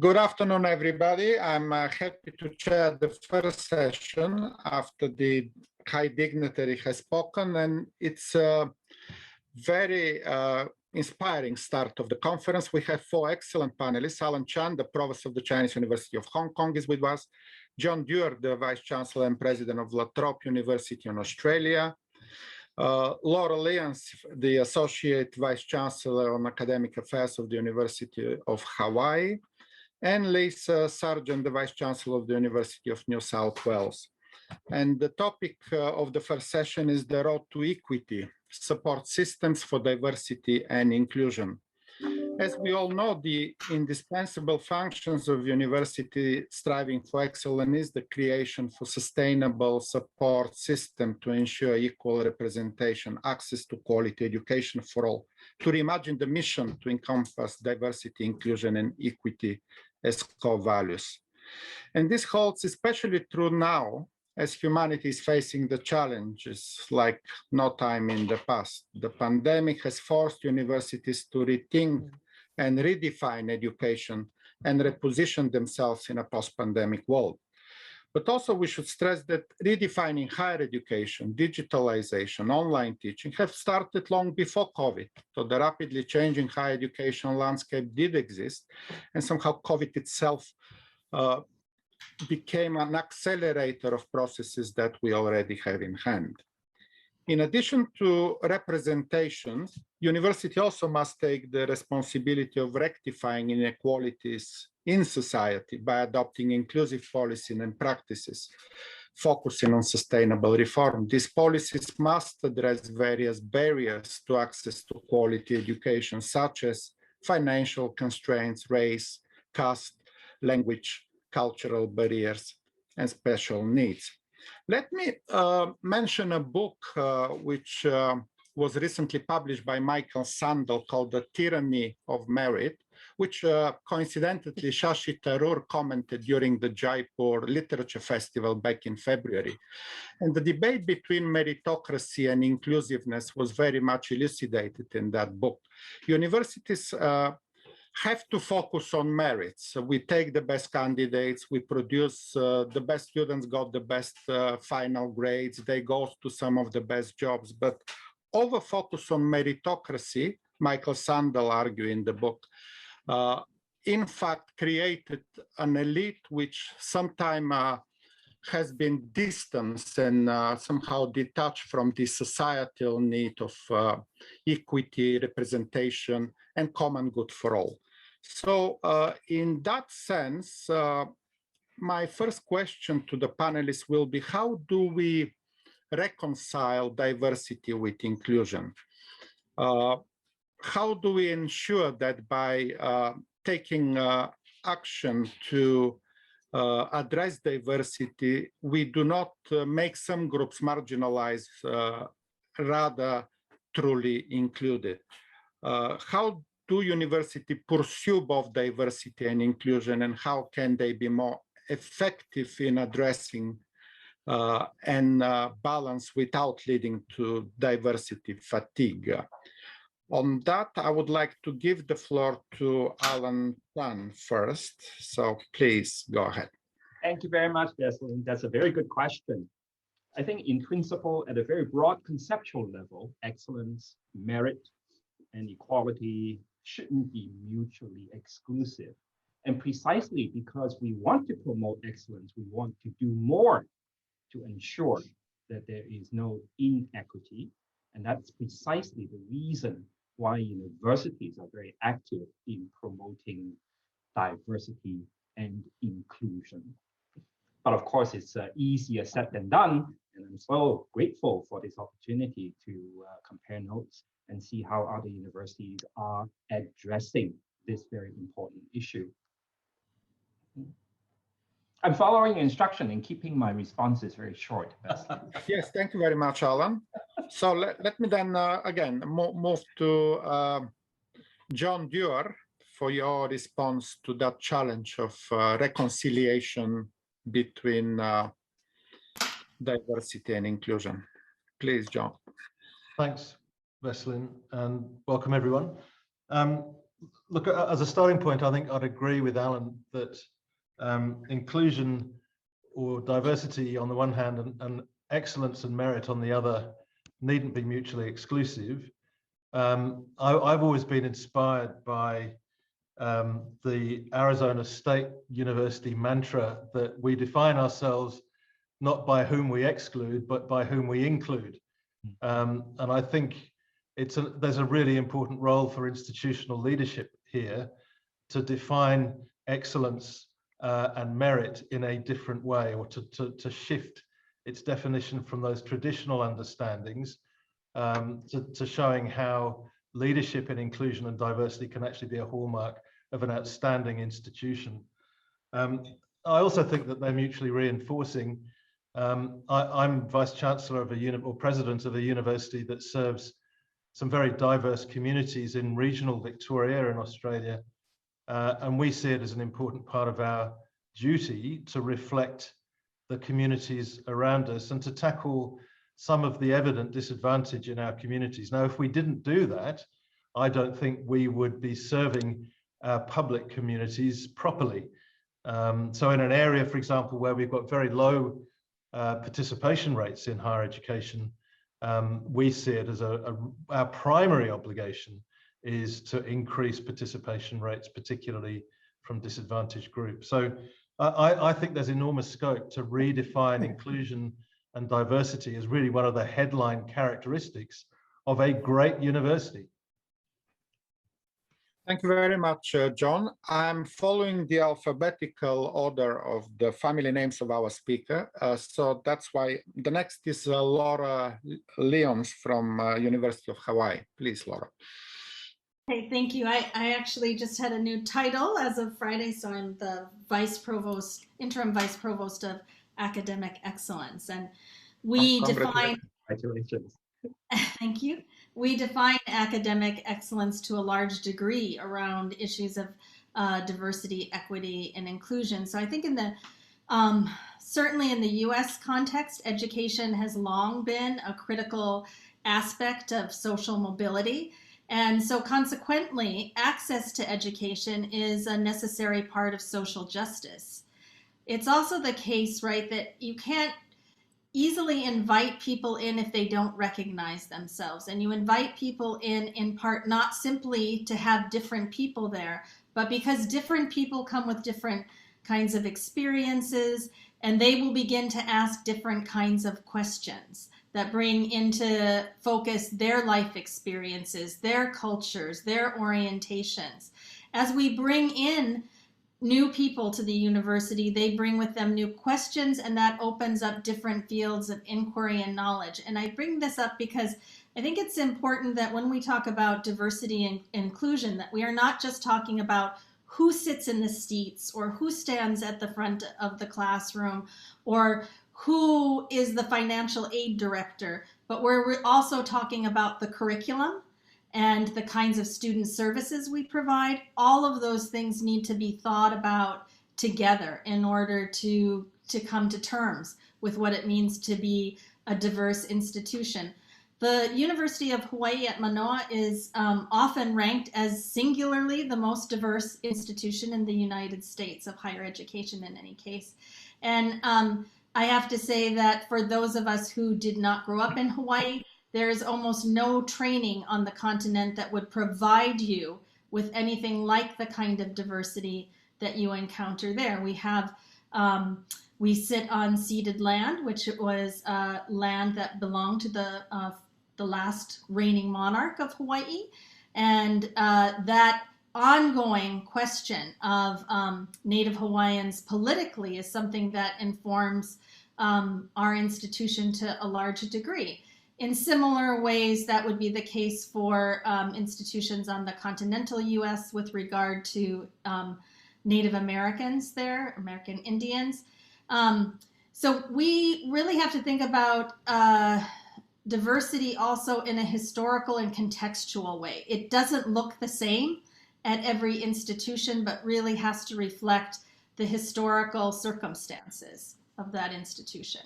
Good afternoon, everybody. I'm happy to chair the first session after the high dignitary has spoken, and it's a very inspiring start of the conference. We have four excellent panelists. Alan Chan, the Provost of the Chinese University of Hong Kong, is with us. John Dewar, the Vice Chancellor and President of La Trobe University in Australia. Laura Lyons, the Associate Vice Chancellor on Academic Affairs of the University of Hawaii, and Leisa Sargent, the Vice Chancellor of the University of New South Wales. And the topic of the first session is the road to equity, support systems for diversity and inclusion. As we all know, the indispensable functions of university striving for excellence is the creation for sustainable support system to ensure equal representation, access to quality education for all, to reimagine the mission to encompass diversity, inclusion, and equity as core values. And this holds especially true now as humanity is facing the challenges like no time in the past. The pandemic has forced universities to rethink and redefine education and reposition themselves in a post-pandemic world. But also we should stress that redefining higher education, digitalization, online teaching have started long before COVID. So the rapidly changing higher education landscape did exist, and somehow COVID itself became an accelerator of processes that we already have in hand. In addition to representation, university also must take the responsibility of rectifying inequalities in society by adopting inclusive policies and practices, focusing on sustainable reform. These policies must address various barriers to access to quality education, such as financial constraints, race, caste, language, cultural barriers, and special needs. Let me mention a book which was recently published by Michael Sandel called The Tyranny of Merit, which coincidentally Shashi Tharoor commented during the Jaipur Literature Festival back in February. And the debate between meritocracy and inclusiveness was very much elucidated in that book. Universities have to focus on merits. So we take the best candidates, we produce the best students, got the best final grades, they go to some of the best jobs, but over focus on meritocracy, Michael Sandel argued in the book, in fact created an elite which sometimes has been distanced and somehow detached from the societal need of equity, representation, and common good for all. So in that sense, my first question to the panelists will be, how do we reconcile diversity with inclusion? How do we ensure that by taking action to address diversity, we do not make some groups marginalized, rather truly included? How do universities pursue both diversity and inclusion, and how can they be more effective in addressing and balance without leading to diversity fatigue? On that, I would like to give the floor to Alan Chan first. So please go ahead. Thank you very much, Vesselin. That's a very good question. I think in principle, at a very broad conceptual level, excellence, merit, and equality shouldn't be mutually exclusive. And precisely because we want to promote excellence, we want to do more to ensure that there is no inequity. And that's precisely the reason why universities are very active in promoting diversity and inclusion. But of course, it's easier said than done. And I'm so grateful for this opportunity to compare notes and see how other universities are addressing this very important issue. I'm following instruction and keeping my responses very short. Yes, thank you very much, Alan. So let me then again move to John Dewar for your response to that challenge of reconciliation between diversity and inclusion. Please, John. Thanks, Vesselin, and welcome everyone. look, as a starting point, I think I'd agree with Alan that inclusion or diversity on the one hand and excellence and merit on the other needn't be mutually exclusive. I've always been inspired by the Arizona State University mantra that we define ourselves not by whom we exclude, but by whom we include. And I think there's a really important role for institutional leadership here to define excellence and merit in a different way, or to shift its definition from those traditional understandings to showing how leadership in inclusion and diversity can actually be a hallmark of an outstanding institution. I also think that they're mutually reinforcing. I'm Vice Chancellor of or President of a university that serves some very diverse communities in regional Victoria in Australia. And we see it as an important part of our duty to reflect the communities around us and to tackle some of the evident disadvantage in our communities. Now, if we didn't do that, I don't think we would be serving our public communities properly. So in an area, for example, where we've got very low participation rates in higher education, we see it as our primary obligation is to increase participation rates, particularly from disadvantaged groups. So I think there's enormous scope to redefine inclusion and diversity as really one of the headline characteristics of a great university. Thank you very much, John. I'm following the alphabetical order of the family names of our speaker. So that's why the next is Laura Lyons from University of Hawaii. Please, Laura. Okay, thank you. I actually just had a new title as of Friday, so I'm the Vice Provost, Interim Vice Provost of Academic Excellence. And we define... Congratulations. Thank you. We define academic excellence to a large degree around issues of diversity, equity, and inclusion. So I think in the certainly in the U.S. context, education has long been a critical aspect of social mobility. And so consequently, access to education is a necessary part of social justice. It's also the case, right, that you can't easily invite people in if they don't recognize themselves. And you invite people in part not simply to have different people there, but because different people come with different kinds of experiences, and they will begin to ask different kinds of questions that bring into focus their life experiences, their cultures, their orientations. As we bring in new people to the university, they bring with them new questions, and that opens up different fields of inquiry and knowledge. And I bring this up because I think it's important that when we talk about diversity and inclusion, that we are not just talking about who sits in the seats or who stands at the front of the classroom or who is the financial aid director, but we're also talking about the curriculum and the kinds of student services we provide. All of those things need to be thought about together in order to come to terms with what it means to be a diverse institution. The University of Hawaii at Manoa is often ranked as singularly the most diverse institution in the United States of higher education in any case. And I have to say that for those of us who did not grow up in Hawaii, there is almost no training on the continent that would provide you with anything like the kind of diversity that you encounter there. We have, we sit on ceded land, which was land that belonged to the last reigning monarch of Hawaii. And that ongoing question of Native Hawaiians politically is something that informs our institution to a large degree. In similar ways, that would be the case for institutions on the continental US with regard to Native Americans there, American Indians. So we really have to think about diversity also in a historical and contextual way. It doesn't look the same at every institution, but really has to reflect the historical circumstances of that institution.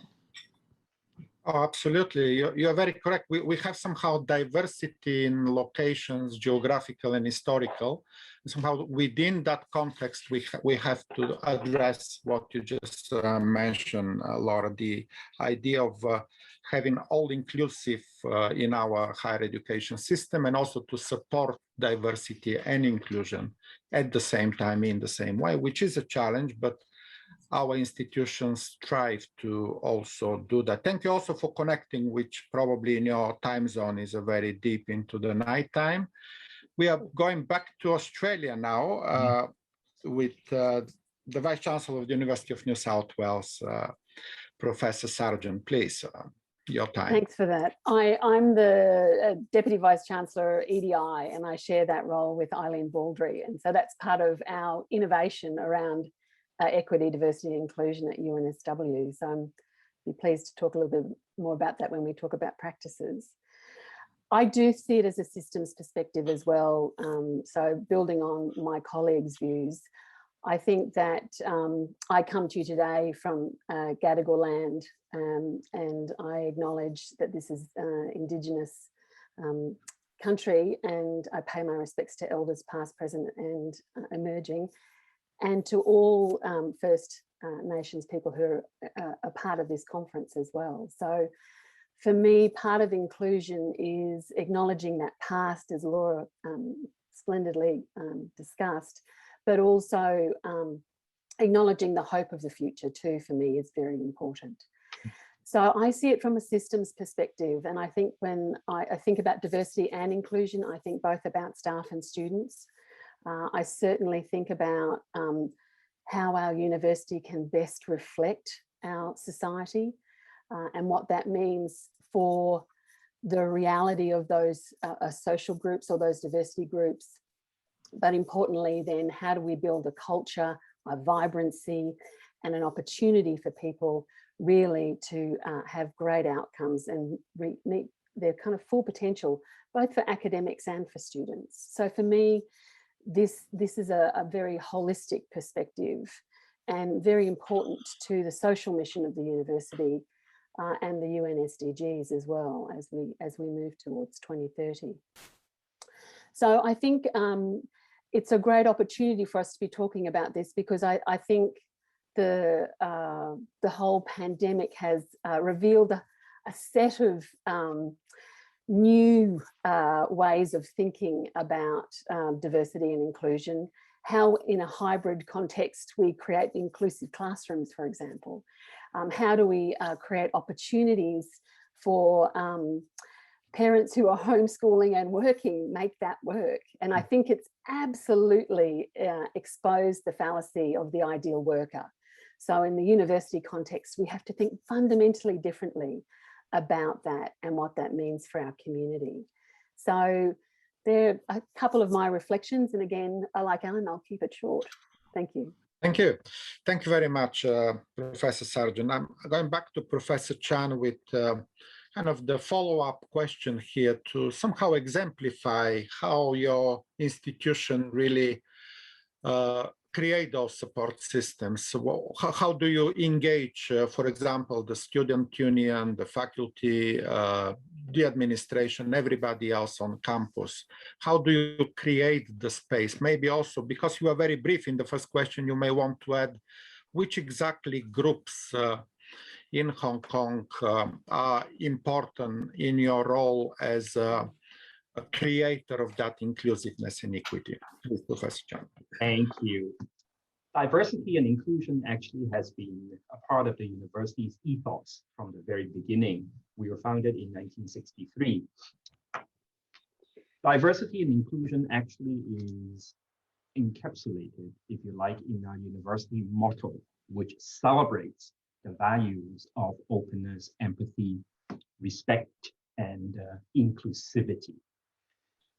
Oh, absolutely. You're very correct. We have somehow diversity in locations, geographical and historical. Somehow within that context, we have to address what you just mentioned, Laura, the idea of having all-inclusive in our higher education system, and also to support diversity and inclusion at the same time in the same way, which is a challenge, but our institutions strive to also do that. Thank you also for connecting, which probably in your time zone is a very deep into the nighttime. We are going back to Australia now with the Vice Chancellor of the University of New South Wales, Professor Sargent. Please, your time. Thanks for that. I'm the Deputy Vice Chancellor EDI, and I share that role with Eileen Baldry. And so that's part of our innovation around equity, diversity, and inclusion at UNSW. So I'm be pleased to talk a little bit more about that when we talk about practices. I do see it as a systems perspective as well. So building on my colleagues' views, I think that I come to you today from Gadigal land, and I acknowledge that this is Indigenous country, and I pay my respects to elders past, present and emerging, and to all First Nations people who are a part of this conference as well. So for me, part of inclusion is acknowledging that past, as Laura splendidly discussed, but also acknowledging the hope of the future too, for me, is very important. So I see it from a systems perspective. And I think when I think about diversity and inclusion, I think both about staff and students. I certainly think about how our university can best reflect our society and what that means for the reality of those social groups or those diversity groups. But importantly, then, how do we build a culture, a vibrancy, and an opportunity for people really to have great outcomes and meet their kind of full potential, both for academics and for students. So for me, this is a very holistic perspective and very important to the social mission of the university and the UN SDGs as well as we move towards 2030. So I think it's a great opportunity for us to be talking about this, because I think the whole pandemic has revealed a set of new ways of thinking about diversity and inclusion, how in a hybrid context we create inclusive classrooms, for example. How do we create opportunities for parents who are homeschooling and working, make that work? And I think it's absolutely exposed the fallacy of the ideal worker. So in the university context, we have to think fundamentally differently about that and what that means for our community. So there are a couple of my reflections, and again, like Alan, I'll keep it short. Thank you. Thank you. Thank you very much, Professor Sargent. I'm going back to Professor Chan with kind of the follow-up question here to somehow exemplify how your institution really create those support systems. So how do you engage, for example, the student union, the faculty, the administration, everybody else on campus? How do you create the space? Maybe also, because you are very brief in the first question, you may want to add which exactly groups in Hong Kong are important in your role as a creator of that inclusiveness and equity. Please, Professor Chan. Thank you. Diversity and inclusion actually has been a part of the university's ethos from the very beginning. We were founded in 1963. Diversity and inclusion actually is encapsulated, if you like, in our university motto, which celebrates the values of openness, empathy, respect, and inclusivity.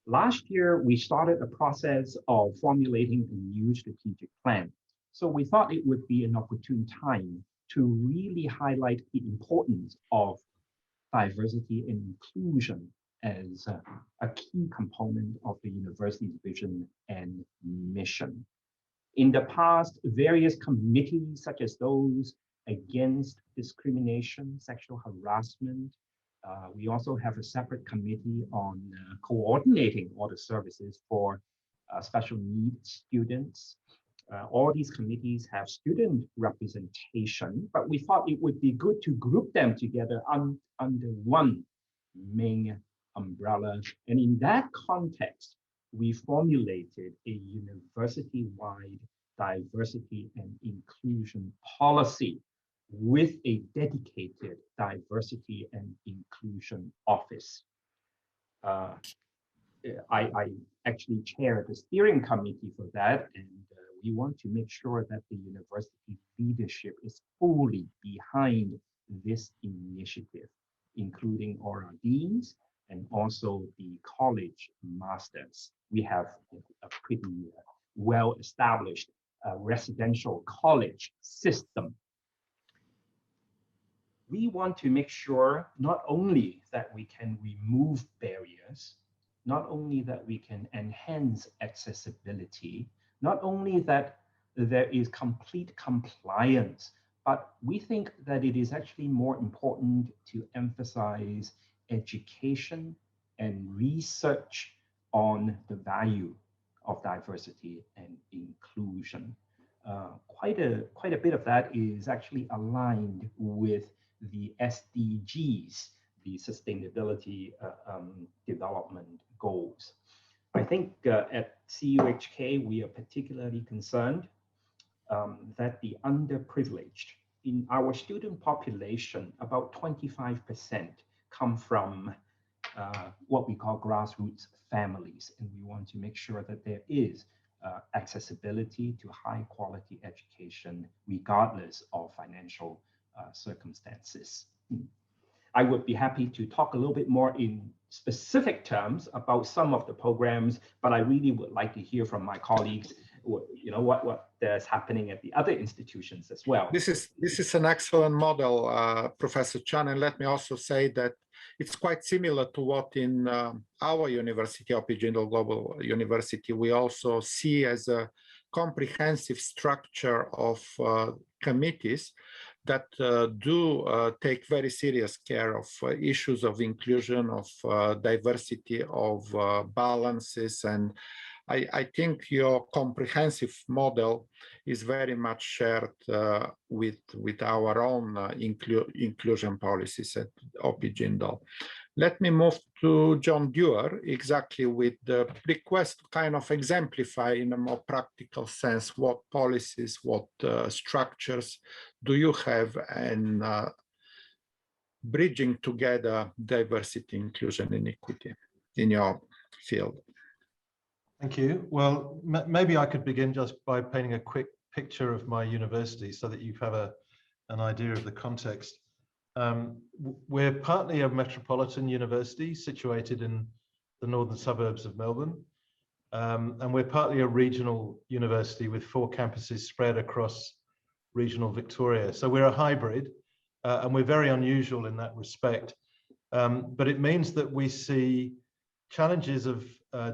Last year, we started a process of formulating a new strategic plan. So we thought it would be an opportune time to really highlight the importance of diversity and inclusion as a key component of the university's vision and mission. In the past, various committees, such as those against discrimination, sexual harassment. We also have a separate committee on coordinating all the services for special needs students. All these committees have student representation, but we thought it would be good to group them together under one main umbrella. And in that context, we formulated a university-wide diversity and inclusion policy with a dedicated diversity and inclusion office. I actually chair the steering committee for that, and we want to make sure that the university leadership is fully behind this initiative, including all our deans and also the college masters. We have a pretty well-established residential college system. We want to make sure not only that we can remove barriers, not only that we can enhance accessibility, not only that there is complete compliance, but we think that it is actually more important to emphasize education and research on the value of diversity and inclusion. Quite a bit of that is actually aligned with the SDGs, the Sustainability Development Goals. I think at CUHK, we are particularly concerned that the underprivileged, in our student population, about 25% come from what we call grassroots families. And we want to make sure that there is accessibility to high quality education, regardless of financial circumstances. I would be happy to talk a little bit more in specific terms about some of the programs, but I really would like to hear from my colleagues, what is happening at the other institutions as well. This is an excellent model, Professor Chan, and let me also say that it's quite similar to what in our university, Jindal Global University, we also see as a comprehensive structure of committees that do take very serious care of issues of inclusion, of diversity, of balances. And I think your comprehensive model is very much shared with our own inclusion policies at Jindal. Let me move to John Dewar, exactly with the request to kind of exemplify in a more practical sense what policies, what structures do you have, and bridging together diversity, inclusion, and equity in your field. Thank you. Well, maybe I could begin just by painting a quick picture of my university so that you have an idea of the context. We're partly a metropolitan university situated in the northern suburbs of Melbourne, and we're partly a regional university with 4 campuses spread across regional Victoria. So we're a hybrid, and we're very unusual in that respect. But it means that we see challenges of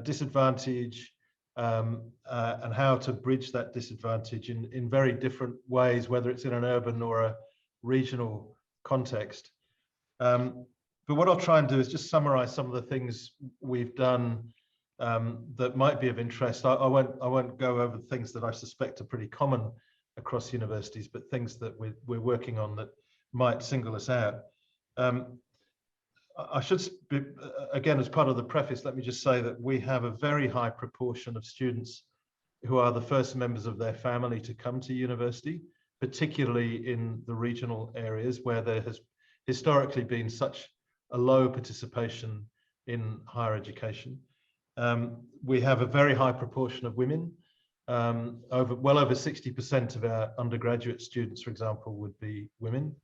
disadvantage and how to bridge that disadvantage in very different ways, whether it's in an urban or a regional context. But what I'll try and do is just summarize some of the things we've done that might be of interest. I won't go over things that I suspect are pretty common across universities, but things that we're working on that might single us out. I should, again, as part of the preface, let me just say that we have a very high proportion of students who are the first members of their family to come to university, particularly in the regional areas where there has historically been such a low participation in higher education. We have a very high proportion of women. Well over 60% of our undergraduate students, for example, would be women.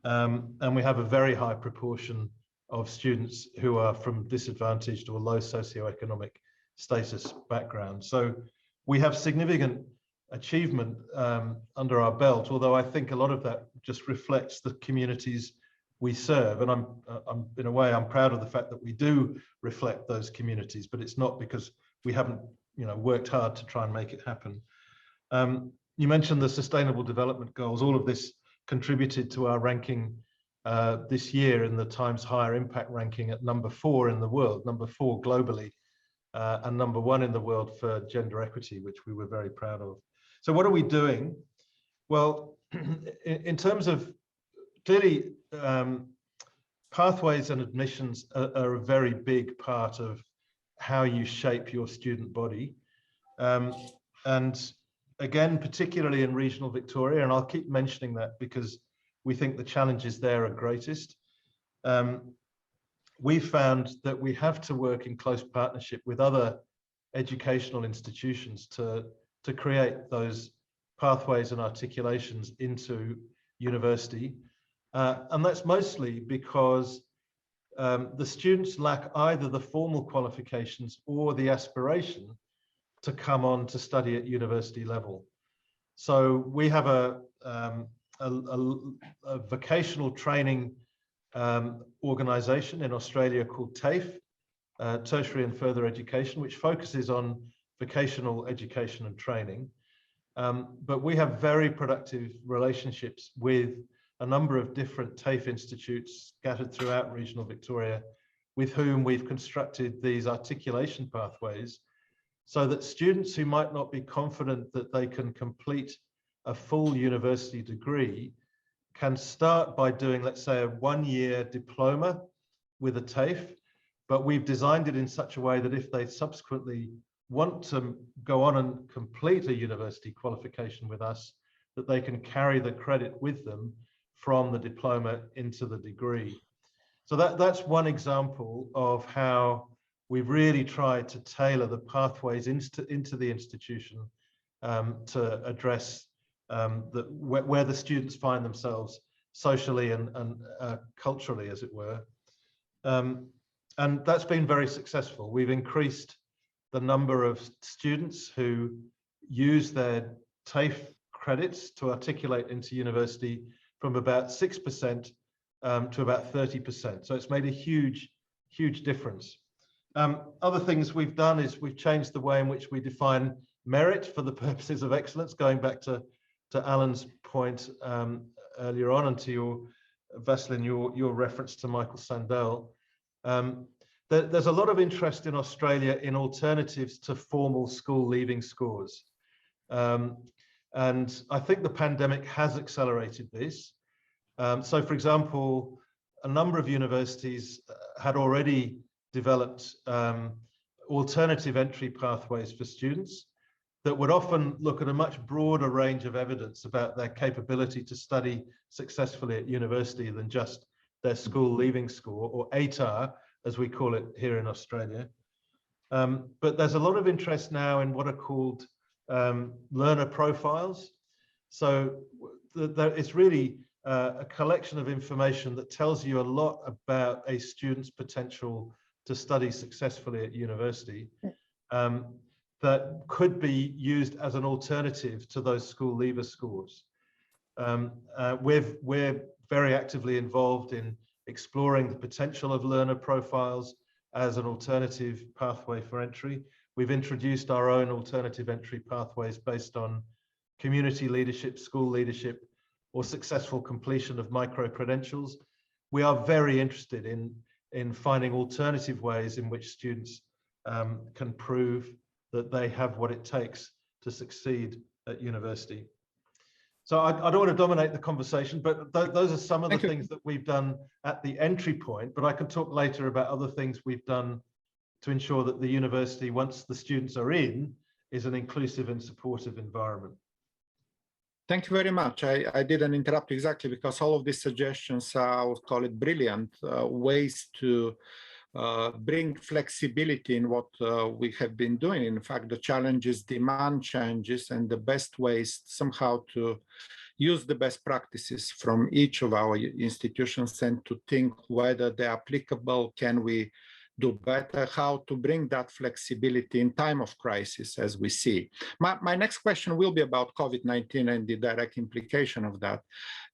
And we have a very high proportion of students who are from disadvantaged or low socioeconomic status background. So we have significant achievement under our belt, although I think a lot of that just reflects the communities we serve. And I'm in a way, I'm proud of the fact that we do reflect those communities, but it's not because we haven't, worked hard to try and make it happen. You mentioned the Sustainable Development Goals. All of this contributed to our ranking this year in the Times Higher Impact ranking at number 4 in the world, number 4 globally, and number 1 in the world for gender equity, which we were very proud of. So what are we doing? Well, in terms of clearly, pathways and admissions are a very big part of how you shape your student body. And again, particularly in regional Victoria, and I'll keep mentioning that because we think the challenges there are greatest. We found that we have to work in close partnership with other educational institutions to create those pathways and articulations into university. And that's mostly because the students lack either the formal qualifications or the aspiration to come on to study at university level. So we have a vocational training organisation in Australia called TAFE, Tertiary and Further Education, which focuses on vocational education and training. But we have very productive relationships with a number of different TAFE institutes scattered throughout regional Victoria, with whom we've constructed these articulation pathways so that students who might not be confident that they can complete a full university degree can start by doing, let's say, a 1-year diploma with a TAFE, but we've designed it in such a way that if they subsequently want to go on and complete a university qualification with us, that they can carry the credit with them from the diploma into the degree. So that's one example of how we've really tried to tailor the pathways into the institution to address where the students find themselves socially and culturally, as it were. And that's been very successful. We've increased the number of students who use their TAFE credits to articulate into university from about 6% to about 30%. So it's made a huge, huge difference. Other things we've done is we've changed the way in which we define merit for the purposes of excellence, going back to Alan's point earlier on, and to your, Vesselin, your reference to Michael Sandel. There's a lot of interest in Australia in alternatives to formal school leaving scores. And I think the pandemic has accelerated this. So, for example, a number of universities had already developed alternative entry pathways for students that would often look at a much broader range of evidence about their capability to study successfully at university than just their school leaving score, or ATAR, as we call it here in Australia. But there's a lot of interest now in what are called learner profiles. So it's really a collection of information that tells you a lot about a student's potential to study successfully at university, that could be used as an alternative to those school leaver scores. We're very actively involved in exploring the potential of learner profiles as an alternative pathway for entry. We've introduced our own alternative entry pathways based on community leadership, school leadership, or successful completion of micro-credentials. We are very interested in finding alternative ways in which students can prove that they have what it takes to succeed at university. So I don't want to dominate the conversation, but those are some of the things that we've done at the entry point, but I can talk later about other things we've done to ensure that the university, once the students are in, is an inclusive and supportive environment. Thank you very much. I didn't interrupt exactly because all of these suggestions are, I would call it, brilliant ways to bring flexibility in what we have been doing. In fact, the challenges demand changes, and the best ways somehow to use the best practices from each of our institutions and to think whether they're applicable, can we do better, how to bring that flexibility in time of crisis as we see. My next question will be about COVID-19 and the direct implication of that.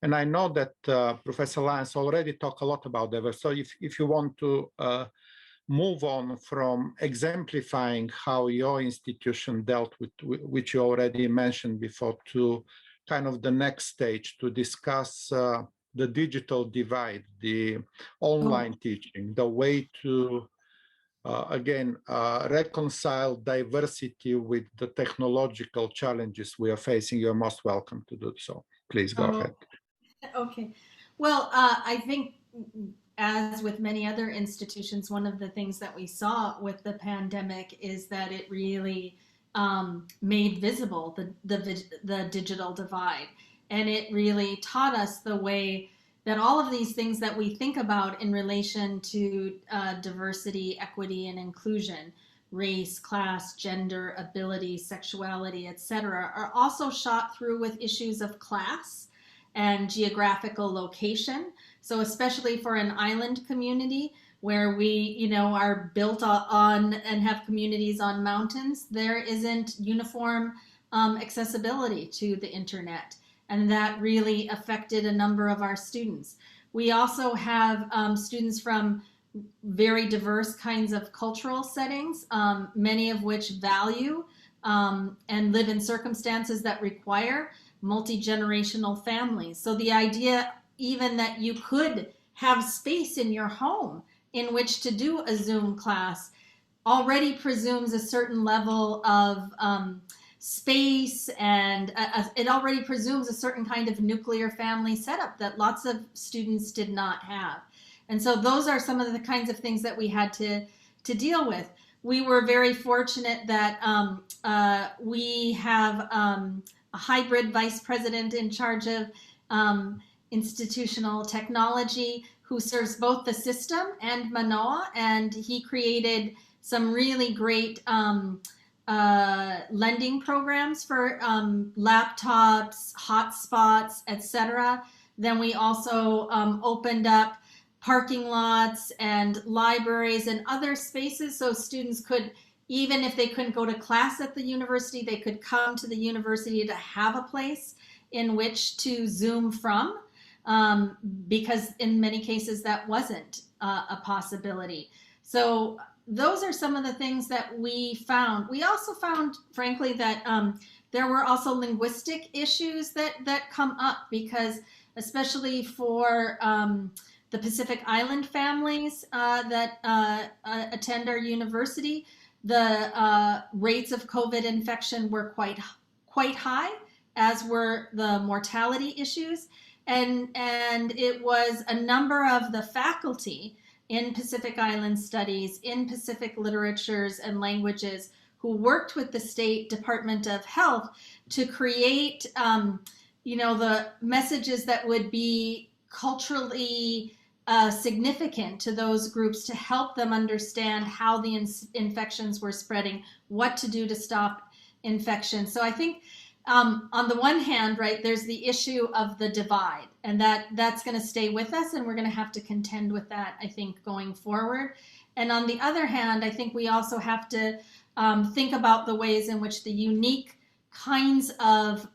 And I know that Professor Lyons already talked a lot about that. So if you want to move on from exemplifying how your institution dealt with, which you already mentioned before, to kind of the next stage to discuss the digital divide, the online teaching, the way to, again, reconcile diversity with the technological challenges we are facing. You're most welcome to do so. Please go ahead. Okay. Well, I think, as with many other institutions, one of the things that we saw with the pandemic is that it really made visible the digital divide. And it really taught us the way that all of these things that we think about in relation to diversity, equity, and inclusion, race, class, gender, ability, sexuality, etc., are also shot through with issues of class and geographical location. So especially for an island community where we, are built on and have communities on mountains, there isn't uniform accessibility to the internet. And that really affected a number of our students. We also have students from very diverse kinds of cultural settings, many of which value and live in circumstances that require multi-generational families. So the idea even that you could have space in your home in which to do a Zoom class already presumes a certain level of space, and it already presumes a certain kind of nuclear family setup that lots of students did not have. And so those are some of the kinds of things that we had to deal with. We were very fortunate that we have a hybrid vice president in charge of institutional technology who serves both the system and Manoa, and he created some really great lending programs for laptops, hotspots, etc. Then we also opened up parking lots and libraries and other spaces so students could, even if they couldn't go to class at the university, they could come to the university to have a place in which to Zoom from, because in many cases that wasn't a possibility. So those are some of the things that we found. We also found, frankly, that there were also linguistic issues that come up, because especially for the Pacific Island families that attend our university, the rates of COVID infection were quite high, as were the mortality issues. And it was a number of the faculty in Pacific Island studies, in Pacific literatures and languages, who worked with the State Department of Health to create, the messages that would be culturally significant to those groups to help them understand how the infections were spreading, what to do to stop infection. So I think on the one hand, right, there's the issue of the divide, and that's going to stay with us, and we're going to have to contend with that, I think, going forward. And on the other hand, I think we also have to think about the ways in which the unique kinds of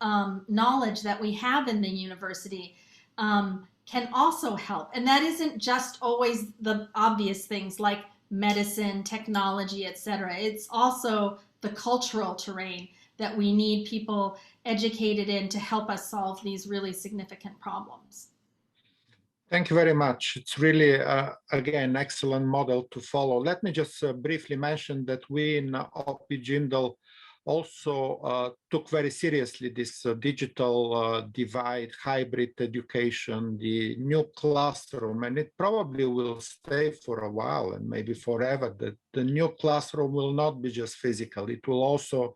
knowledge that we have in the university can also help. And that isn't just always the obvious things like medicine, technology, etc. It's also the cultural terrain that we need people educated in to help us solve these really significant problems. Thank you very much. It's really, again, excellent model to follow. Let me just briefly mention that we in OP Jindal also took very seriously this digital divide, hybrid education, the new classroom, and it probably will stay for a while and maybe forever. The new classroom will not be just physical, it will also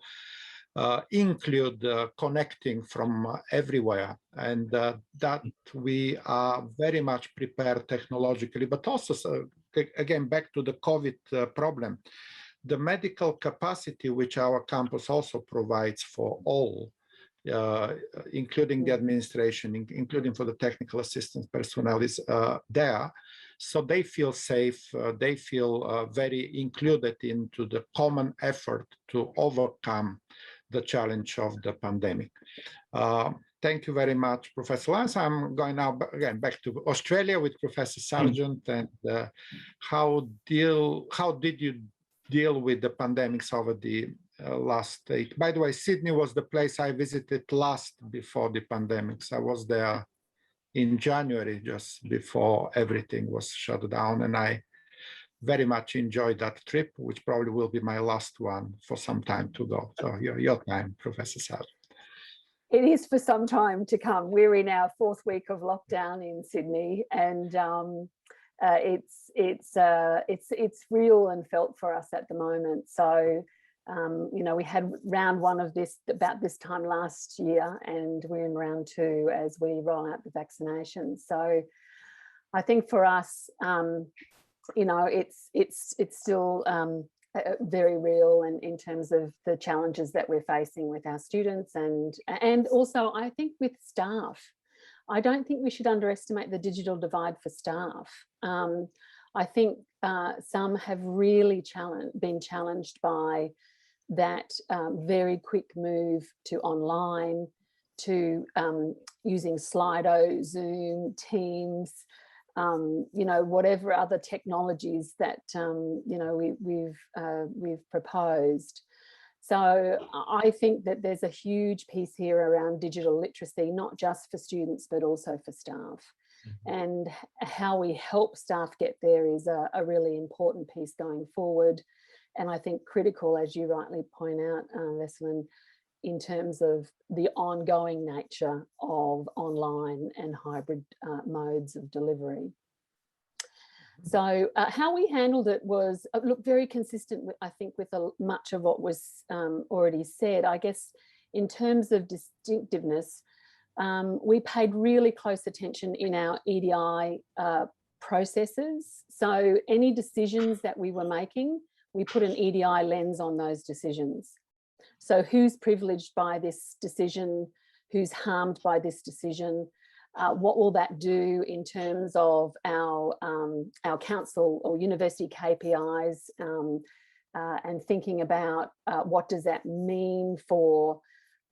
include connecting from everywhere, and that we are very much prepared technologically, but also, again, back to the COVID problem, the medical capacity which our campus also provides for all, including the administration, including for the technical assistance personnel, is there. So they feel safe, they feel very included into the common effort to overcome the challenge of the pandemic. Thank you very much, Professor Lyons. I'm going now again back to Australia with Professor Sargent. And how did you deal with the pandemics over the last 8. By the way, Sydney was the place I visited last before the pandemics. I was there in January, just before everything was shut down, and I very much enjoyed that trip, which probably will be my last one for some time to go. So your time, Professor Sargent. It is for some time to come. We're in our 4th week of lockdown in Sydney, and it's real and felt for us at the moment. So, you know, we had round 1 of this about this time last year, and we're in round 2 as we roll out the vaccination. So, I think for us, you know, it's still very real, and in terms of the challenges that we're facing with our students, and also I think with staff. I don't think we should underestimate the digital divide for staff. I think some have really been challenged by that very quick move to online, to using Slido, Zoom, Teams, you know, whatever other technologies that you know, we've proposed. So I think that there's a huge piece here around digital literacy, not just for students, but also for staff. And how we help staff get there is a really important piece going forward. And I think critical, as you rightly point out, Vesselin, in terms of the ongoing nature of online and hybrid modes of delivery. So how we handled it was, look, very consistent, I think, with much of what was already said. I guess in terms of distinctiveness, we paid really close attention in our EDI processes. So any decisions that we were making, we put an EDI lens on those decisions. So who's privileged by this decision? Who's harmed by this decision? What will that do in terms of our council or university KPIs, and thinking about what does that mean for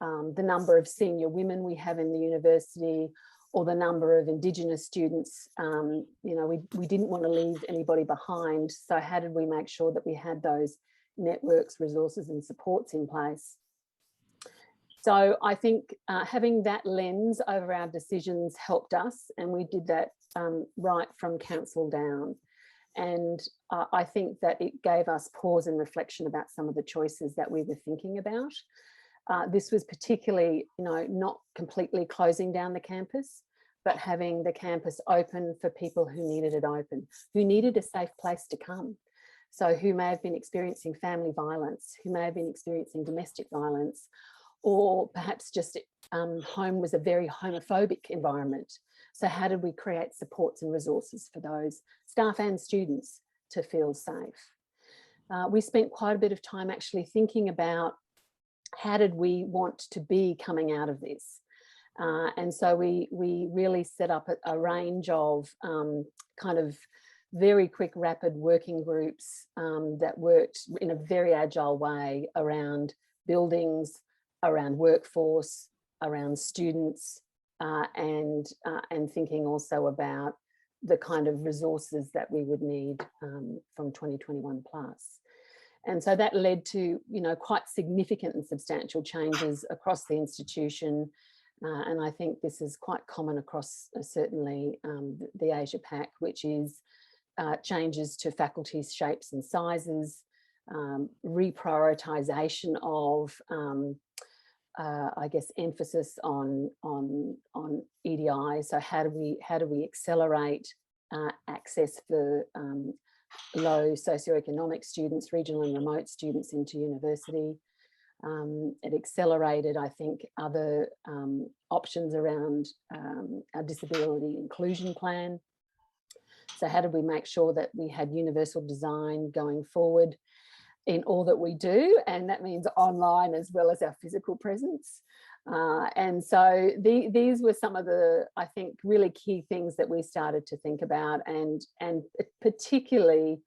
the number of senior women we have in the university, or the number of Indigenous students. You know, we didn't want to leave anybody behind. So how did we make sure that we had those networks, resources and supports in place? So I think having that lens over our decisions helped us, and we did that right from council down. And I think that it gave us pause and reflection about some of the choices that we were thinking about. This was particularly, you know, not completely closing down the campus, but having the campus open for people who needed it open, who needed a safe place to come. So who may have been experiencing family violence, who may have been experiencing domestic violence, or perhaps just home was a very homophobic environment. So how did we create supports and resources for those staff and students to feel safe? We spent quite a bit of time actually thinking about how did we want to be coming out of this? And so we really set up a range of kind of very quick, rapid working groups that worked in a very agile way around buildings, around workforce, around students, and thinking also about the kind of resources that we would need from 2021 plus. And so that led to, you know, quite significant and substantial changes across the institution. And I think this is quite common across certainly the Asia Pac, which is changes to faculties, shapes and sizes, reprioritization of I guess emphasis on EDI. So how do we accelerate access for low socioeconomic students, regional and remote students into university? It accelerated, I think, other options around our disability inclusion plan. So how did we make sure that we had universal design going forward in all that we do? And that means online as well as our physical presence. And so these were some of the, I think, really key things that we started to think about, and particularly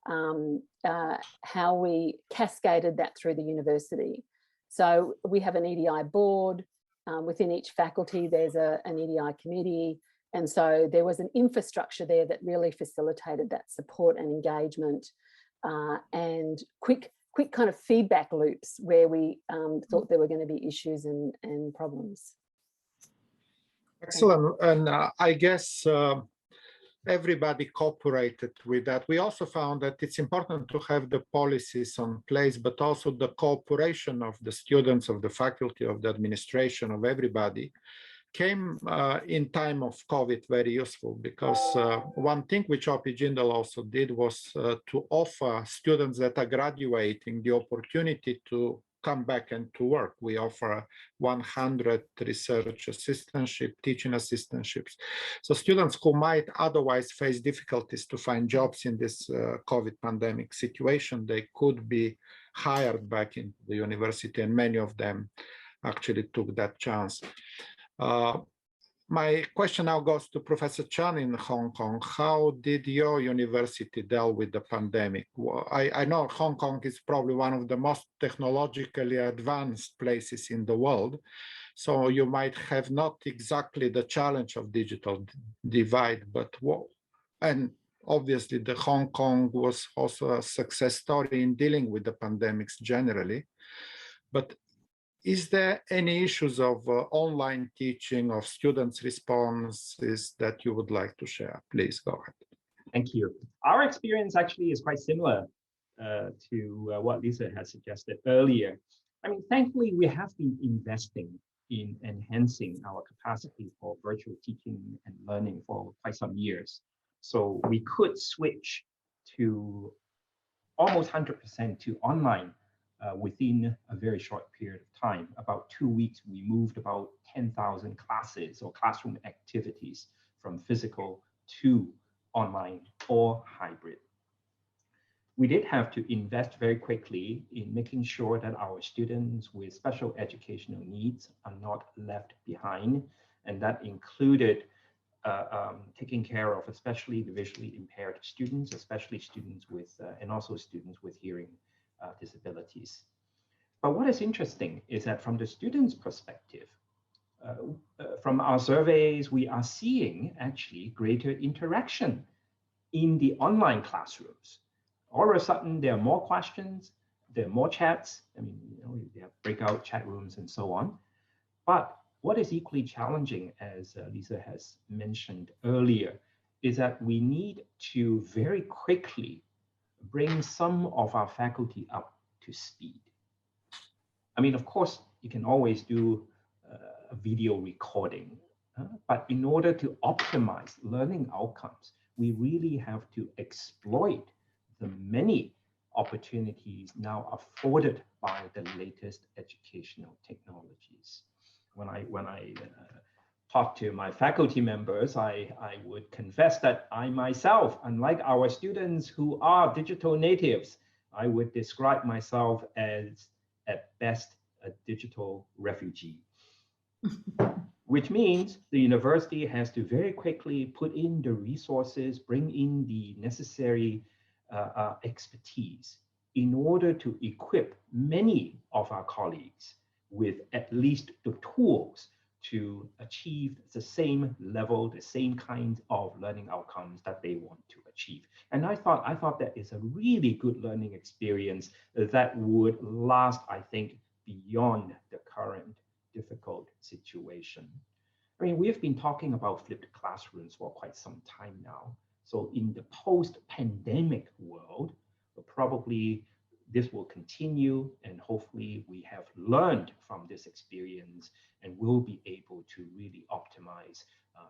how we cascaded that through the university. So we have an EDI board. Within each faculty, there's an EDI committee. And so there was an infrastructure there that really facilitated that support and engagement and quick quick kind of feedback loops where we thought there were going to be issues and problems. Excellent. And I guess everybody cooperated with that. We also found that it's important to have the policies on place, but also the cooperation of the students, of the faculty, of the administration, of everybody came in time of COVID very useful, because one thing which OP Jindal also did was to offer students that are graduating the opportunity to come back and to work. We offer 100 research assistantship, teaching assistantships. So students who might otherwise face difficulties to find jobs in this COVID pandemic situation, they could be hired back into the university, and many of them actually took that chance. My question now goes to Professor Chan in Hong Kong. How did your university deal with the pandemic? Well, I know Hong Kong is probably one of the most technologically advanced places in the world, so you might have not exactly the challenge of digital divide, but and obviously the Hong Kong was also a success story in dealing with the pandemics generally. But is there any issues of online teaching, of students' responses that you would like to share? Please go ahead. Thank you. Our experience actually is quite similar to what Leisa has suggested earlier. I mean, thankfully, we have been investing in enhancing our capacity for virtual teaching and learning for quite some years. So we could switch to almost 100% to online within a very short period of time. About 2 weeks, we moved about 10,000 classes or classroom activities from physical to online or hybrid. We did have to invest very quickly in making sure that our students with special educational needs are not left behind, and that included taking care of especially the visually impaired students, especially students with, and also students with hearing disabilities. But what is interesting is that from the students' perspective, from our surveys, we are seeing actually greater interaction in the online classrooms. All of a sudden, there are more questions, there are more chats. I mean, they have breakout chat rooms and so on. But what is equally challenging, as Leisa has mentioned earlier, is that we need to very quickly bring some of our faculty up to speed. I mean, of course, you can always do a video recording, but in order to optimize learning outcomes, we really have to exploit the many opportunities now afforded by the latest educational technologies. When I talk to my faculty members, I would confess that I myself, unlike our students who are digital natives, I would describe myself as, at best, a digital refugee. Which means the university has to very quickly put in the resources, bring in the necessary expertise in order to equip many of our colleagues with at least the tools to achieve the same level, the same kind of learning outcomes that they want to achieve. And I thought that is a really good learning experience that would last, I think, beyond the current difficult situation. I mean, we've been talking about flipped classrooms for quite some time now. So in the post-pandemic world, probably this will continue, and hopefully we have learned from this experience and will be able to really optimize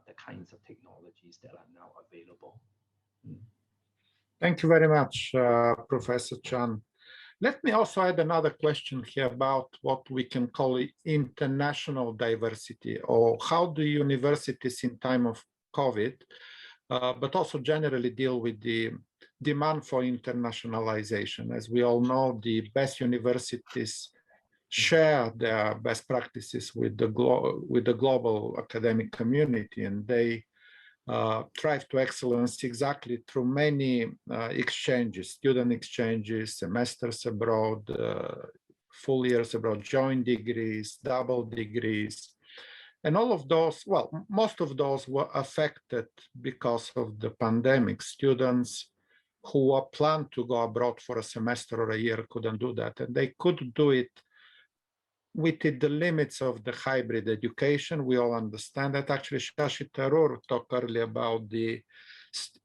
the kinds of technologies that are now available. Thank you very much, Professor Chan. Let me also add another question here about what we can call international diversity, or how do universities in time of COVID, but also generally deal with the demand for internationalization. As we all know, the best universities share their best practices with the global academic community, and they thrive to excellence exactly through many exchanges, student exchanges, semesters abroad, full years abroad, joint degrees, double degrees. And all of those, well, most of those were affected because of the pandemic. Students who planned to go abroad for a semester or a year couldn't do that. And they could do it within the limits of the hybrid education. We all understand that. Actually, Shashi Tharoor talked earlier about the,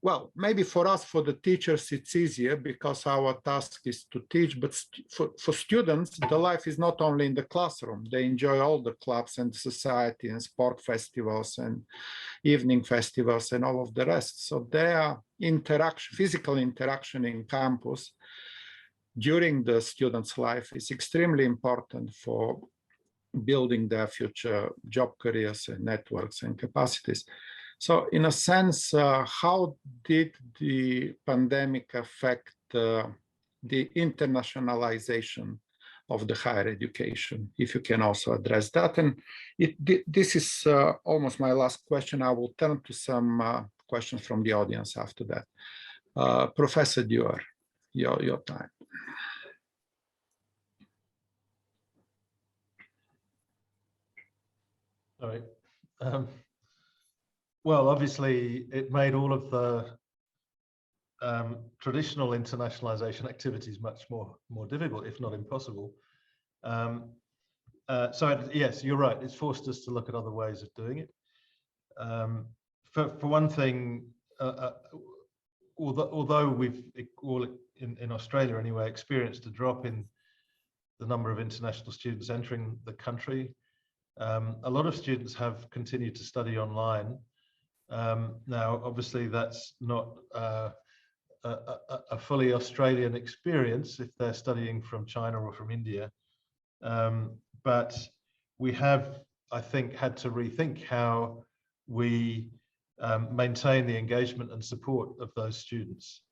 well, maybe for us, for the teachers, it's easier because our task is to teach, but for students, the life is not only in the classroom. They enjoy all the clubs and society and sport festivals and evening festivals and all of the rest. So their interaction, physical interaction in campus during the student's life is extremely important for building their future job careers and networks and capacities. So in a sense, how did the pandemic affect the internationalization of the higher education? If you can also address that. And this is almost my last question. I will turn to some questions from the audience after that. Professor Dewar, your time. All right. Well, obviously, it made all of the traditional internationalization activities much more difficult, if not impossible. So yes, you're right. It's forced us to look at other ways of doing it. For one thing, although we've all in Australia anyway experienced a drop in the number of international students entering the country, a lot of students have continued to study online. Now, obviously, that's not a fully Australian experience if they're studying from China or from India. But we have, I think, had to rethink how we maintain the engagement and support of those students.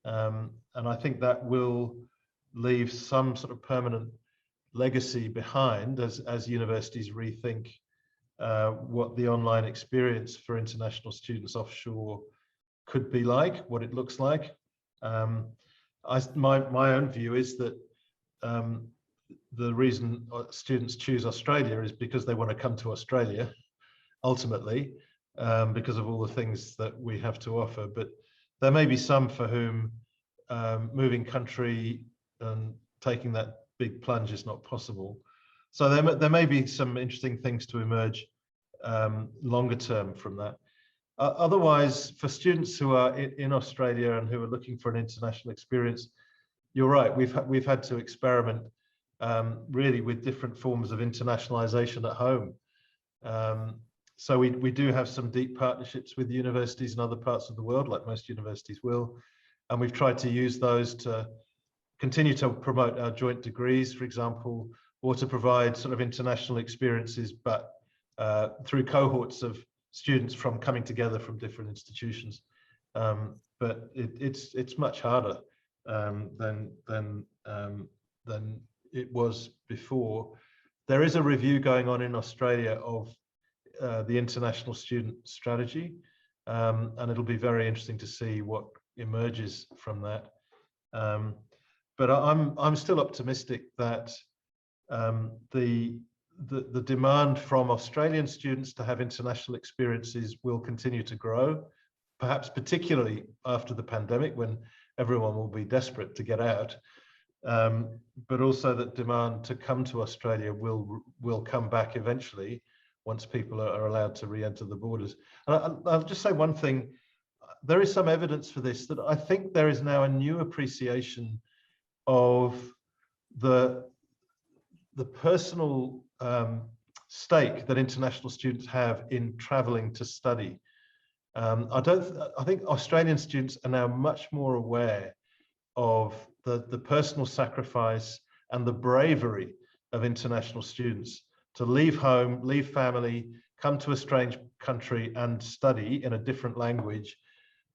And I think that will leave some sort of permanent legacy behind as universities rethink what the online experience for international students offshore could be like, what it looks like. My own view is that the reason students choose Australia is because they want to come to Australia, ultimately, because of all the things that we have to offer. But there may be some for whom moving country and taking that big plunge is not possible. So there may be some interesting things to emerge longer term from that. Otherwise, for students who are in Australia and who are looking for an international experience, you're right. We've had to experiment really with different forms of internationalization at home. So we do have some deep partnerships with universities in other parts of the world, like most universities will, and we've tried to use those to continue to promote our joint degrees, for example, or to provide sort of international experiences, but through cohorts of students from coming together from different institutions. But it's much harder than it was before. There is a review going on in Australia of the international student strategy, and it'll be very interesting to see what emerges from that. But I'm still optimistic that the demand from Australian students to have international experiences will continue to grow, perhaps particularly after the pandemic when everyone will be desperate to get out. But also that demand to come to Australia will come back eventually once people are allowed to re-enter the borders. And I'll just say one thing. There is some evidence for this, that I think there is now a new appreciation of the personal stake that international students have in traveling to study. I think Australian students are now much more aware of the personal sacrifice and the bravery of international students to leave home, leave family, come to a strange country and study in a different language.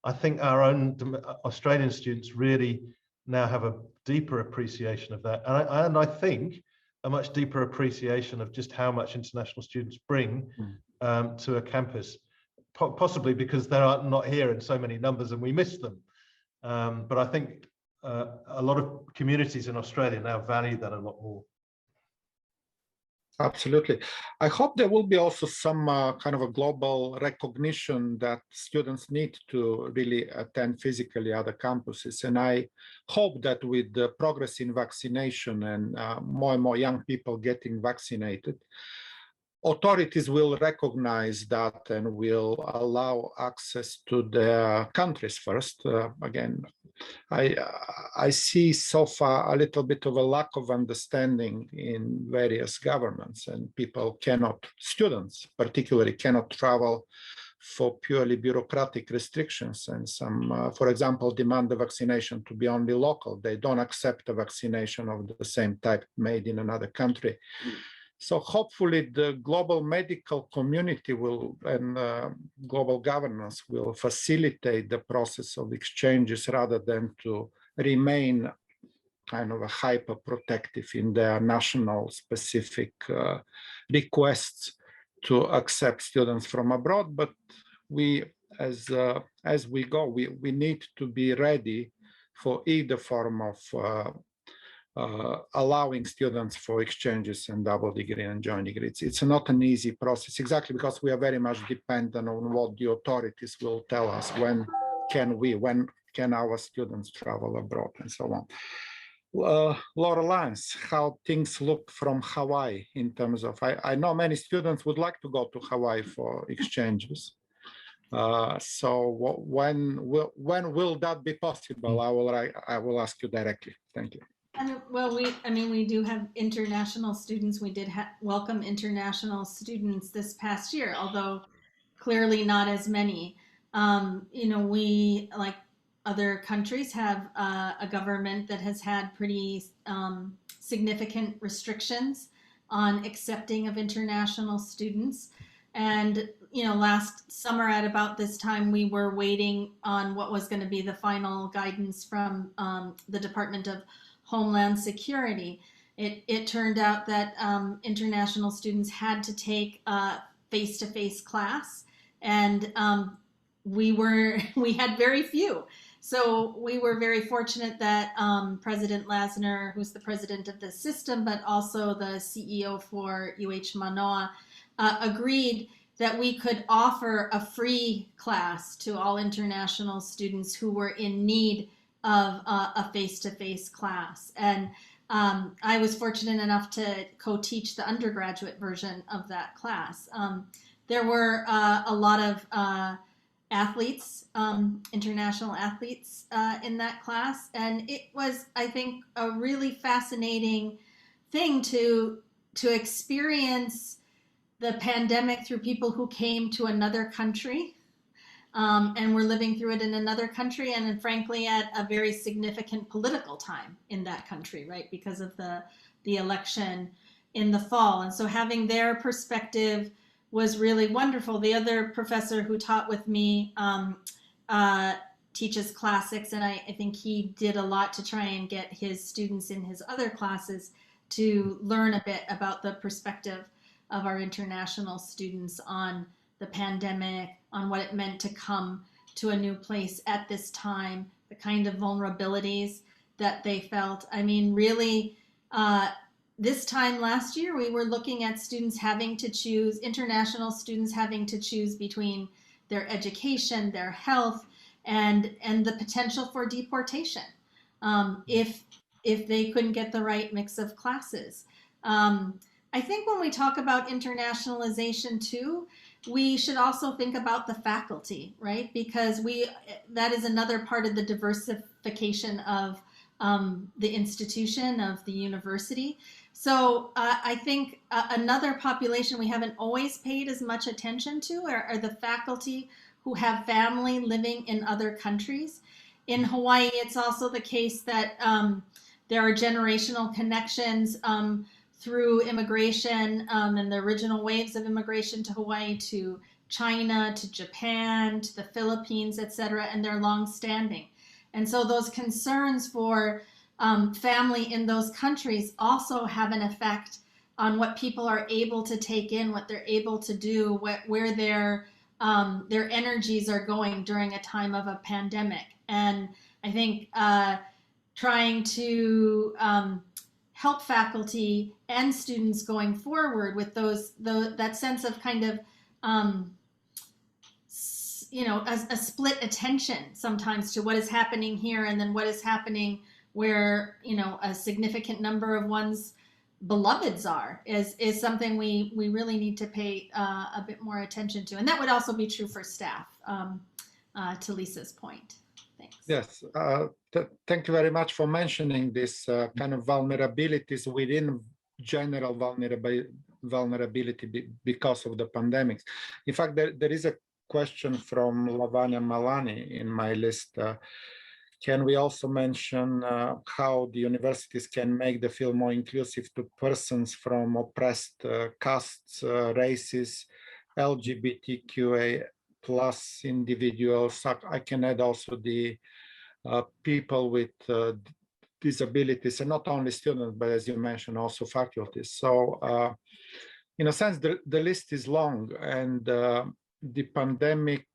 I think our own Australian students really now have a deeper appreciation of that. And I think a much deeper appreciation of just how much international students bring to a campus, possibly because they're not here in so many numbers and we miss them. But I think a lot of communities in Australia now value that a lot more. Absolutely. I hope there will be also some kind of a global recognition that students need to really attend physically other campuses. And I hope that with the progress in vaccination and more and more young people getting vaccinated, authorities will recognize that and will allow access to their countries first. Again, I see so far a little bit of a lack of understanding in various governments, and people cannot, students particularly, cannot travel for purely bureaucratic restrictions. And some, for example, demand the vaccination to be only local. They don't accept a vaccination of the same type made in another country. So hopefully the global medical community will and global governance will facilitate the process of exchanges rather than to remain kind of a hyper protective in their national specific requests to accept students from abroad. But we, as we go, we need to be ready for either form of allowing students for exchanges and double degree and joint degree. It's not an easy process, exactly because we are very much dependent on what the authorities will tell us when can our students travel abroad and so on. Laura Lyons, how things look from Hawaii in terms of, I know many students would like to go to Hawaii for exchanges. So when will that be possible? I will ask you directly. Thank you. And well, we do have international students. We did welcome international students this past year, although clearly not as many. We, like other countries, have a government that has had pretty significant restrictions on accepting of international students. And, last summer at about this time, we were waiting on what was going to be the final guidance from the Department of Homeland Security. It turned out that international students had to take a face-to-face class, and we had very few. So we were very fortunate that President Lasner, who's the president of the system, but also the CEO for UH Manoa, agreed that we could offer a free class to all international students who were in need of a face-to-face class. And I was fortunate enough to co-teach the undergraduate version of that class. There were a lot of athletes, international athletes in that class. And it was, I think, a really fascinating thing to experience the pandemic through people who came to another country and were living through it in another country, and frankly at a very significant political time in that country, right, because of the election in the fall. And so having their perspective was really wonderful. The other professor who taught with me teaches classics, and I think he did a lot to try and get his students in his other classes to learn a bit about the perspective of our international students on the pandemic, on what it meant to come to a new place at this time, the kind of vulnerabilities that they felt. I mean, really, this time last year, we were looking at students having to choose, international students having to choose between their education, their health, and the potential for deportation if they couldn't get the right mix of classes. I think when we talk about internationalization too, we should also think about the faculty, right? Because that is another part of the diversification of the institution, of the university. So I think another population we haven't always paid as much attention to are the faculty who have family living in other countries. In Hawaii, it's also the case that there are generational connections through immigration and the original waves of immigration to Hawaii, to China, to Japan, to the Philippines, et cetera, and they're long-standing. And so those concerns for family in those countries also have an effect on what people are able to take in, what they're able to do, where their energies are going during a time of a pandemic. And I think trying to help faculty and students going forward with that sense of kind of a split attention sometimes to what is happening here and then what is happening where a significant number of one's beloveds are is something we really need to pay a bit more attention to, and that would also be true for staff. To Lisa's point. Thanks. Yes, thank you very much for mentioning this kind of vulnerabilities within general vulnerability because of the pandemics. In fact, there is a question from Lavanya Malani in my list. Can we also mention how the universities can make the field more inclusive to persons from oppressed castes, races, LGBTQA plus individuals? I can add also the people with disabilities, and not only students, but as you mentioned, also faculties. So in a sense, the list is long, and the pandemic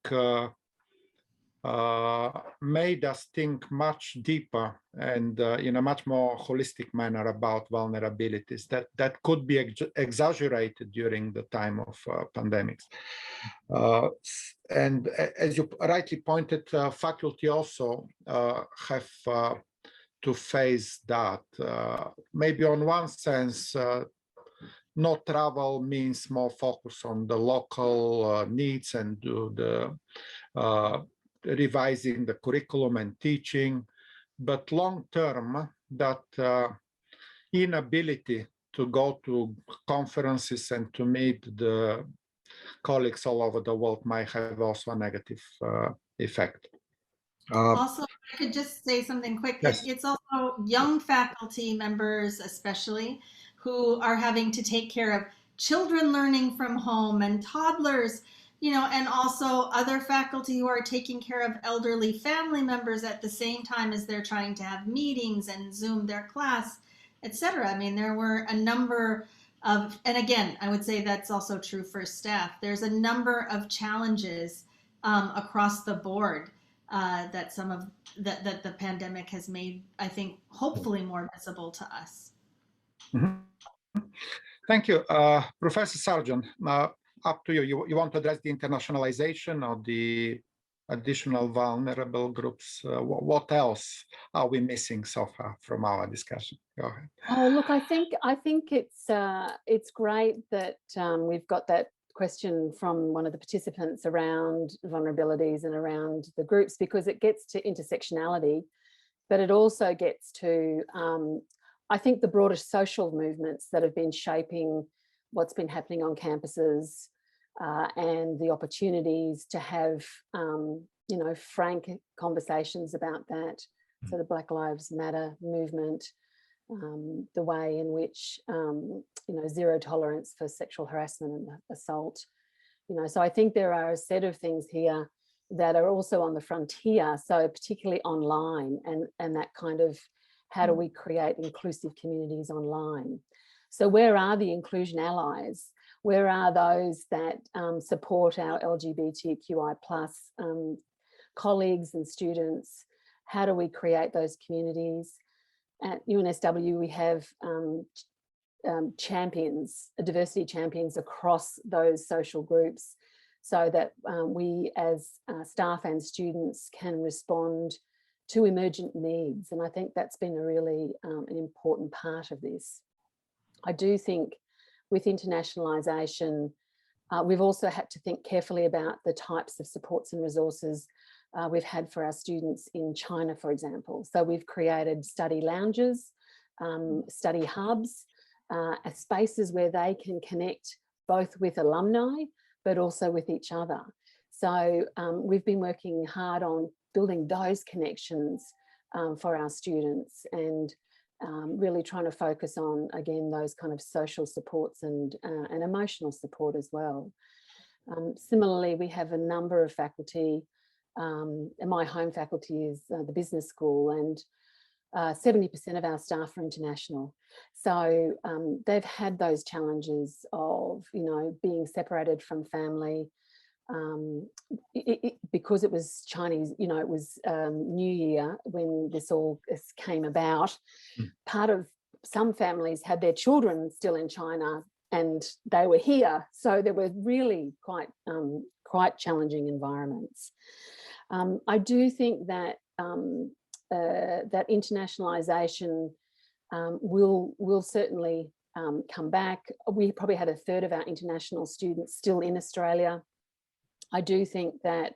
made us think much deeper and in a much more holistic manner about vulnerabilities that could be exaggerated during the time of pandemics. And as you rightly pointed, faculty also have to face that. Maybe on one sense, no travel means more focus on the local needs and do the revising the curriculum and teaching, but long term, that inability to go to conferences and to meet the colleagues all over the world might have also a negative effect. Also, I could just say something quick. Yes. It's also young faculty members, especially, who are having to take care of children learning from home and toddlers, and also other faculty who are taking care of elderly family members at the same time as they're trying to have meetings and Zoom their class, etc. I mean, there were a number of, and again, I would say that's also true for staff. There's a number of challenges across the board that that the pandemic has made, I think, hopefully more visible to us. Mm-hmm. Thank you. Professor Sargent, up to you. You want to address the internationalization or the additional vulnerable groups? What else are we missing so far from our discussion? Go ahead. Oh, look, I think it's great that we've got that question from one of the participants around vulnerabilities and around the groups, because it gets to intersectionality, but it also gets to, I think, the broader social movements that have been shaping what's been happening on campuses and the opportunities to have, frank conversations about that. So the Black Lives Matter movement, the way in which, zero tolerance for sexual harassment and assault. So I think there are a set of things here that are also on the frontier, so particularly online, and that kind of, how do we create inclusive communities online? So where are the inclusion allies? Where are those that support our LGBTQI plus colleagues and students? How do we create those communities? At UNSW, we have champions, diversity champions across those social groups, so that we as staff and students can respond to emergent needs. And I think that's been a really an important part of this. I do think with internationalization, we've also had to think carefully about the types of supports and resources we've had for our students in China, for example. So we've created study lounges, study hubs, spaces where they can connect both with alumni, but also with each other. So we've been working hard on building those connections for our students, and really trying to focus on, again, those kind of social supports and emotional support as well. Similarly, we have a number of faculty, and my home faculty is the business school, and 70% of our staff are international. So they've had those challenges of, being separated from family, because it was Chinese, it was New Year when this all came about. Part of some families had their children still in China and they were here. So there were really quite challenging environments. I do think that that internationalization will certainly come back. We probably had a third of our international students still in Australia. I do think that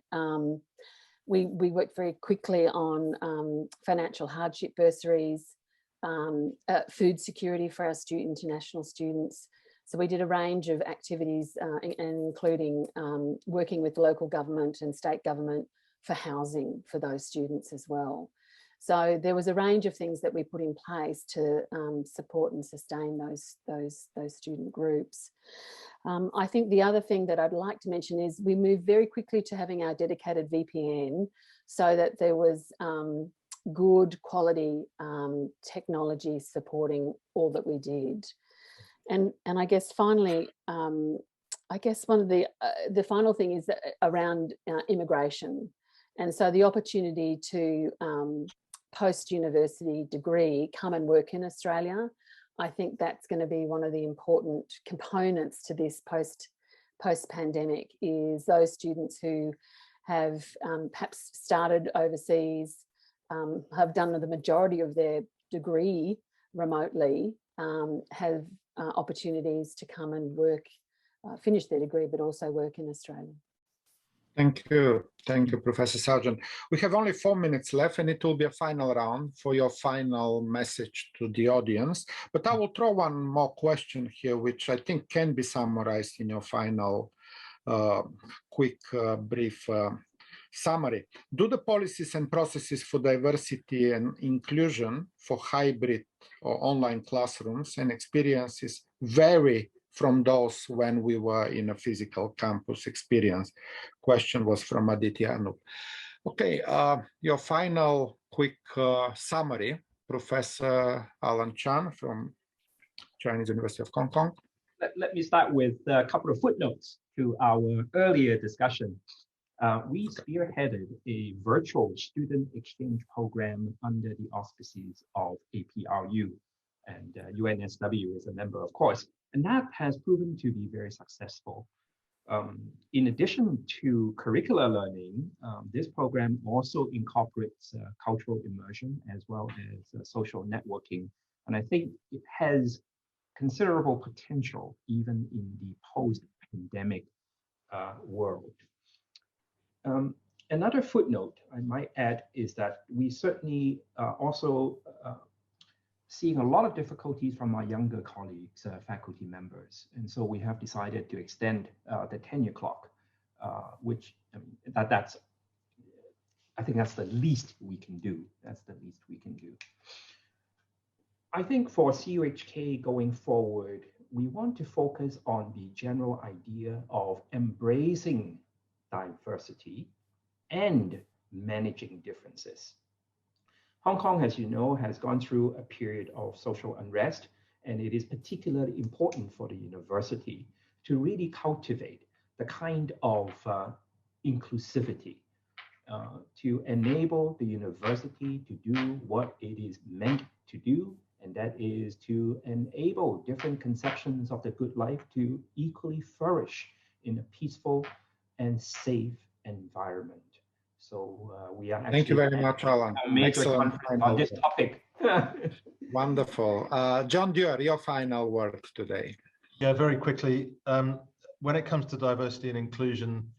we worked very quickly on financial hardship bursaries, food security for our international students. So we did a range of activities, including working with local government and state government for housing for those students as well. So there was a range of things that we put in place to support and sustain those student groups. I think the other thing that I'd like to mention is we moved very quickly to having our dedicated VPN so that there was good quality technology supporting all that we did. And I guess finally, I guess one of the final thing is that around immigration. And so the opportunity to post-university degree come and work in Australia, I think that's going to be one of the important components to this post-pandemic is those students who have perhaps started overseas, have done the majority of their degree remotely, have opportunities to come and work, finish their degree, but also work in Australia. Thank you, Professor Sargent. We have only 4 minutes left, and it will be a final round for your final message to the audience. But I will throw one more question here, which I think can be summarized in your final quick, brief summary. Do the policies and processes for diversity and inclusion for hybrid or online classrooms and experiences vary from those when we were in a physical campus experience? Question was from Aditya Anup. Okay, your final quick summary, Professor Alan Chan from Chinese University of Hong Kong. Let me start with a couple of footnotes to our earlier discussion. We spearheaded a virtual student exchange program under the auspices of APRU, and UNSW is a member, of course, and that has proven to be very successful. In addition to curricular learning, this program also incorporates cultural immersion as well as social networking, and I think it has considerable potential even in the post-pandemic world. Another footnote I might add is that we certainly also seeing a lot of difficulties from our younger colleagues, faculty members. And so we have decided to extend the tenure clock, which that's, I think that's the least we can do. That's the least we can do. I think for CUHK going forward, we want to focus on the general idea of embracing diversity and managing differences. Hong Kong, as you know, has gone through a period of social unrest, and it is particularly important for the university to really cultivate the kind of inclusivity to enable the university to do what it is meant to do, and that is to enable different conceptions of the good life to equally flourish in a peaceful and safe environment. So we are actually— Thank you very much, Alan. Excellent on this topic. Wonderful. John Dewar, your final word today. Yeah, very quickly. When it comes to diversity and inclusion,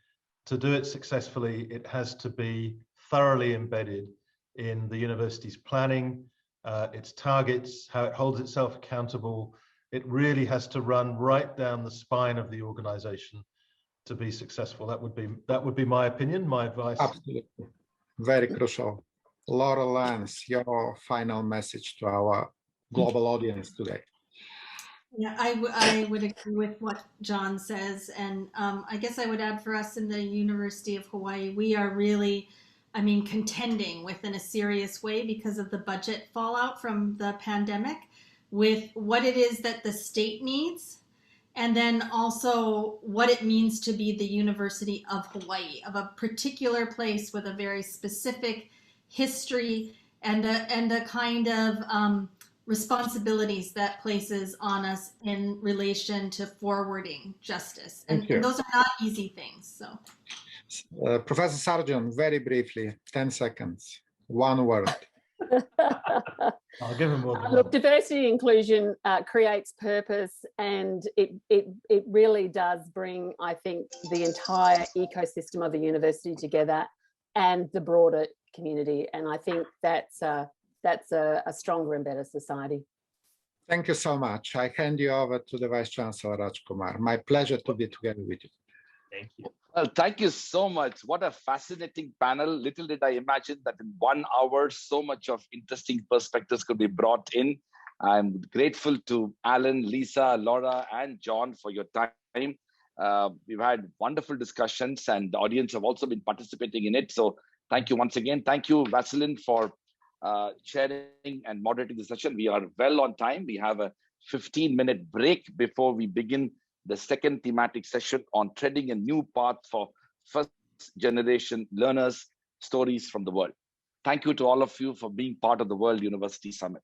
to do it successfully, it has to be thoroughly embedded in the university's planning, its targets, how it holds itself accountable. It really has to run right down the spine of the organization to be successful. That would be my opinion, my advice. Absolutely. Very crucial. Laura Lyons, your final message to our global audience today. Yeah, I would agree with what John says. And I guess I would add for us in the University of Hawaii, we are really, contending within a serious way because of the budget fallout from the pandemic with what it is that the state needs. And then also what it means to be the University of Hawaii, of a particular place with a very specific history and a kind of responsibilities that places on us in relation to forwarding justice. And you. those are not easy things. So, Professor Sargent, very briefly, 10 seconds, one word. I'll give him more than one. Look, diversity inclusion creates purpose, and it really does bring, I think, the entire ecosystem of the university together and the broader community. And I think that's a stronger and better society. Thank you so much. I hand you over to the Vice Chancellor, Rajkumar. My pleasure to be together with you. Thank you. Well, thank you so much. What a fascinating panel. Little did I imagine that in 1 hour, so much of interesting perspectives could be brought in. I'm grateful to Alan, Lisa, Laura, and John for your time. We've had wonderful discussions, and the audience have also been participating in it. So thank you once again. Thank you, Vesselin, for chairing and moderating the session. We are well on time. We have a 15-minute break before we begin the second thematic session on treading a new path for first-generation learners, stories from the world. Thank you to all of you for being part of the World University Summit.